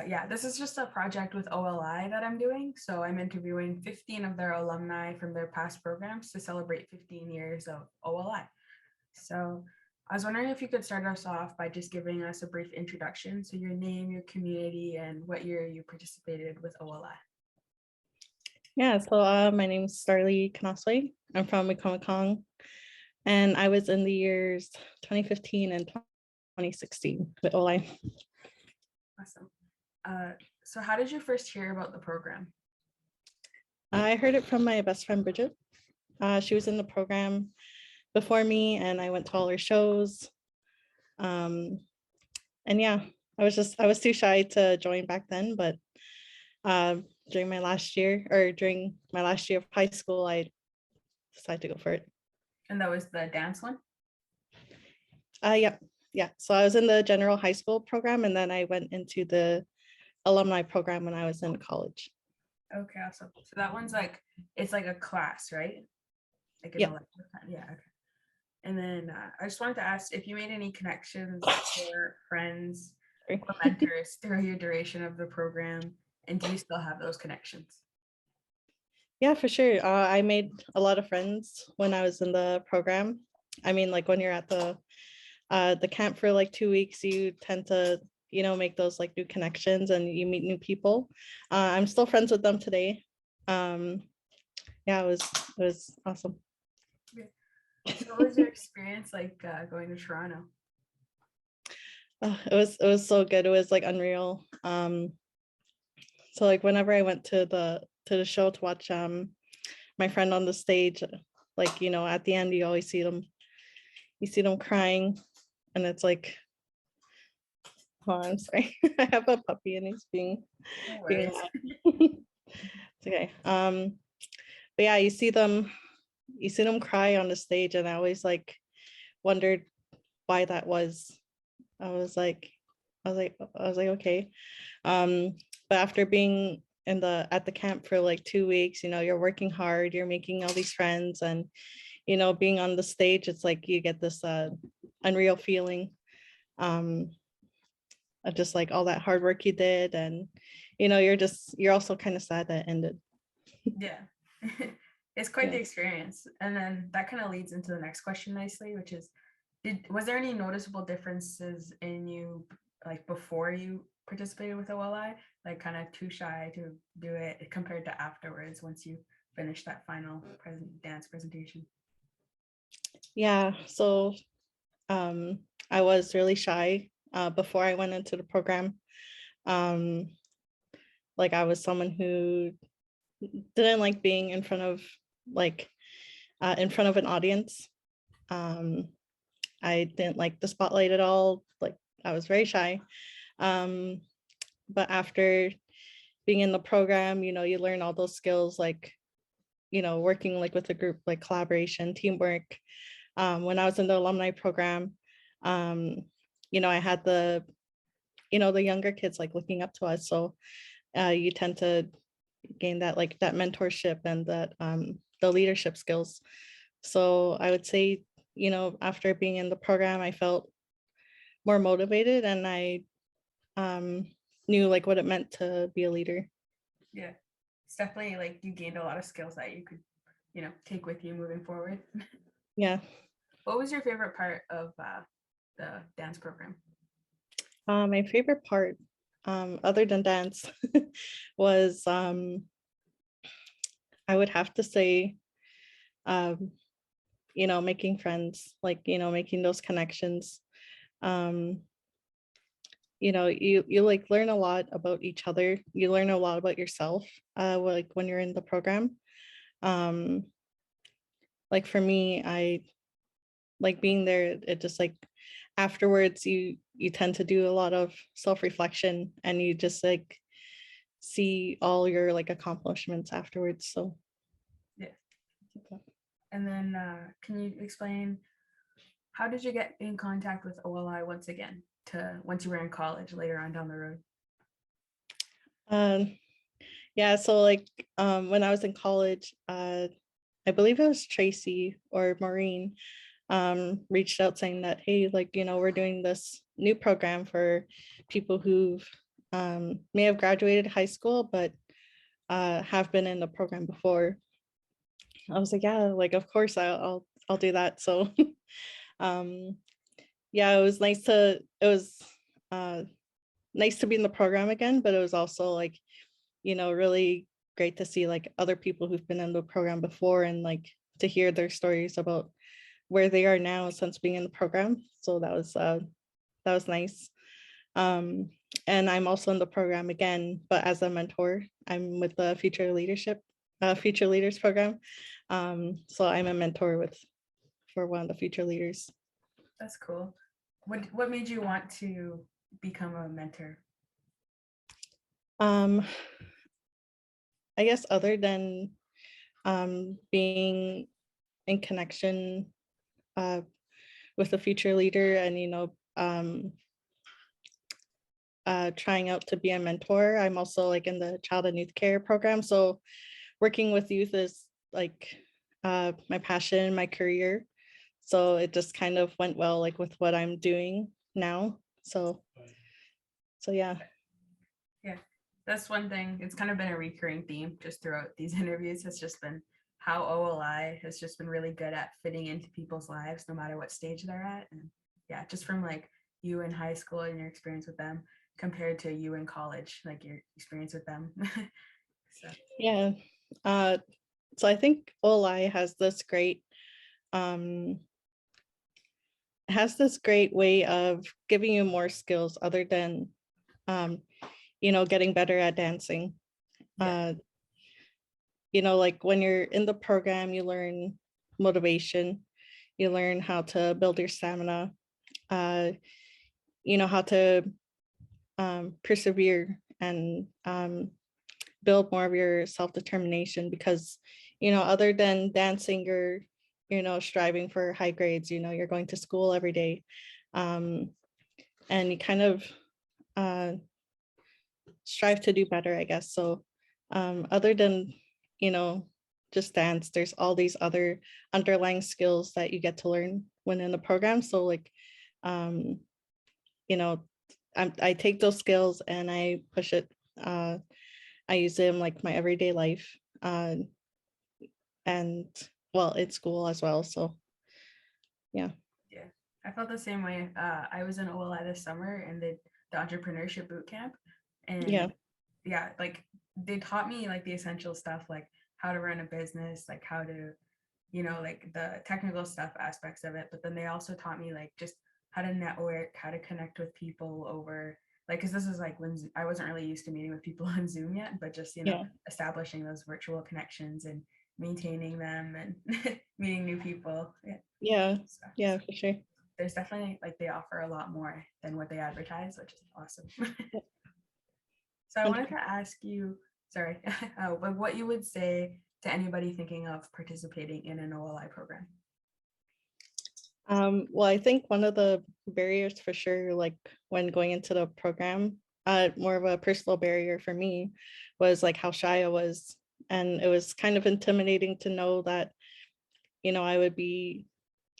Yeah, this is just a project with OLI that I'm doing. So I'm interviewing 15 of their alumni from their past programs to celebrate 15 years of OLI. So I was wondering if you could start us off by just giving us a brief introduction. So your name, your community, and what year you participated with OLI. Yeah, so my name is Starlee Kanasawe. I'm from Wicomico, and I was in the years 2015 and 2016 with OLI. Awesome. So how did you first hear about the program? I heard it from my best friend, Bridget. She was in the program before me, and I went to all her shows. And yeah, I was too shy to join back then, but during my last year of high school, I decided to go for it. And that was the dance one? Yeah. So I was in the general high school program, and then I went into the alumni program when I was in college. Okay, awesome. So that one's like, it's like a class, right? Like an Yeah. elective. Yeah, okay. And then I just wanted to ask if you made any connections or friends or mentors through your duration of the program, and do you still have those connections? Yeah, for sure. I made a lot of friends when I was in the program. I mean, like when you're at the camp for like 2 weeks, you tend to, make those like new connections and you meet new people. I'm still friends with them today. Yeah, it was awesome. So what was your experience like going to Toronto? It was so good. It was like unreal. So like whenever I went to the show to watch my friend on the stage, like at the end you always see them crying, and it's like, oh, I'm sorry. I have a puppy and he's being loud. It's okay. But yeah, you see them cry on the stage, and I always like wondered why that was. I was like, okay. But after being at the camp for like 2 weeks, you're working hard, you're making all these friends, and being on the stage, it's like you get this unreal feeling of just like all that hard work you did, and you're also kind of sad that it ended. Yeah. It's quite the experience. And then that kind of leads into the next question nicely, which is, was there any noticeable differences in you like before you participated with OLI, like kind of too shy to do it compared to afterwards once you finish that final dance presentation? Yeah, so I was really shy before I went into the program. Like I was someone who didn't like being in front of like in front of an audience. I didn't like the spotlight at all. Like I was very shy. But after being in the program, you learn all those skills, like, working like with a group, like collaboration, teamwork. When I was in the alumni program, I had the younger kids like looking up to us. So you tend to gain that mentorship and that the leadership skills. So I would say, after being in the program, I felt more motivated, and I knew like what it meant to be a leader. Yeah, it's definitely like you gained a lot of skills that you could, take with you moving forward. Yeah. What was your favorite part of the dance program? My favorite part, other than dance, was I would have to say, um, making friends, like, making those connections. Um, you like learn a lot about each other. You learn a lot about yourself, like when you're in the program. Um, like for me, I like being there. It just like afterwards, you tend to do a lot of self-reflection, and you just like see all your like accomplishments afterwards. So Yeah. And then can you explain, how did you get in contact with OLI once again, once you were in college later on down the road? yeah, so like when I was in college, I believe it was Tracy or Maureen reached out saying that, hey, like, we're doing this new program for people who've may have graduated high school, but have been in the program before. I was like, yeah, like of course I'll do that. So um yeah, it was uh nice to be in the program again, but it was also like, really great to see like other people who've been in the program before and like to hear their stories about where they are now since being in the program. So that was nice. Um, and I'm also in the program again, but as a mentor. I'm with the Future Leaders program. So I'm a mentor for one of the future leaders. That's cool. What made you want to become a mentor? I guess other than being in connection uh, with a future leader and trying out to be a mentor. I'm also like in the child and youth care program. So working with youth is like my passion, my career. So it just kind of went well like with what I'm doing now. So yeah. Yeah, that's one thing. It's kind of been a recurring theme just throughout these interviews. Has just been how OLI has just been really good at fitting into people's lives, no matter what stage they're at. And yeah, just from like you in high school and your experience with them compared to you in college, like your experience with them. So Yeah. Uh, so I think OLI um, has this great way of giving you more skills other than um, getting better at dancing. yeah, Like when you're in the program, you learn motivation, you learn how to build your stamina, uh, how to persevere and build more of your self-determination because, other than dancing, you're, striving for high grades, you're going to school every day. And you kind of uh, strive to do better, I guess. So other than, you know, just dance, there's all these other underlying skills that you get to learn when in the program. So like, um, you know, I take those skills and I push it. I use them like my everyday life and well, it's school as well. So yeah. yeah. I felt the same way. I was in OLI this summer and the entrepreneurship boot camp, Yeah. and yeah, like they taught me like the essential stuff, like how to run a business, like how to, like the technical stuff aspects of it. But then they also taught me like just how to network, how to connect with people over like, because this is like when I wasn't really used to meeting with people on Zoom yet, but just, Yeah. establishing those virtual connections and maintaining them and meeting new people. Yeah. Yeah. So Yeah, for sure. there's definitely like they offer a lot more than what they advertise, which is awesome. So I wanted to 100%. ask you, sorry, but what you would say to anybody thinking of participating in an OLI program. Well, I think one of the barriers for sure, like when going into the program, more of a personal barrier for me was like how shy I was. And it was kind of intimidating to know that, I would be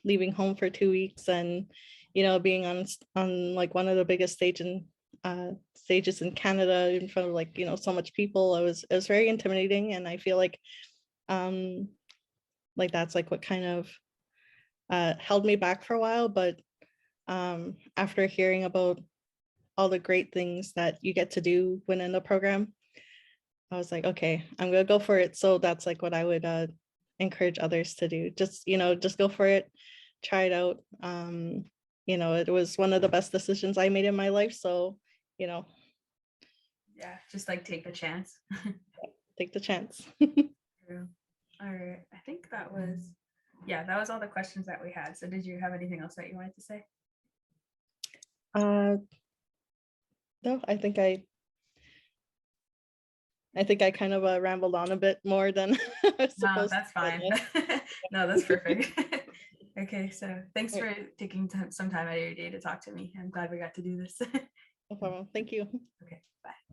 leaving home for 2 weeks and, being on like one of the biggest stages in Canada in front of like, so much people. It was very intimidating. And I feel um, like that's like what kind of held me back for a while, but after hearing about all the great things that you get to do when in the program, I was like, okay, I'm gonna go for it. So that's like what I would encourage others to do. Just go for it, try it out. It was one of the best decisions I made in my life. So, Yeah, just like take the chance. take the chance. True. All right. I think that was all the questions that we had. So did you have anything else that you wanted to say? uh, no, I think I kind of rambled on a bit more than I was No, supposed to. that's But fine. yeah. No, that's perfect. Okay, so thanks All right, for taking some time out of your day to talk to me. I'm glad we got to do this. no problem. Thank you. Okay, bye.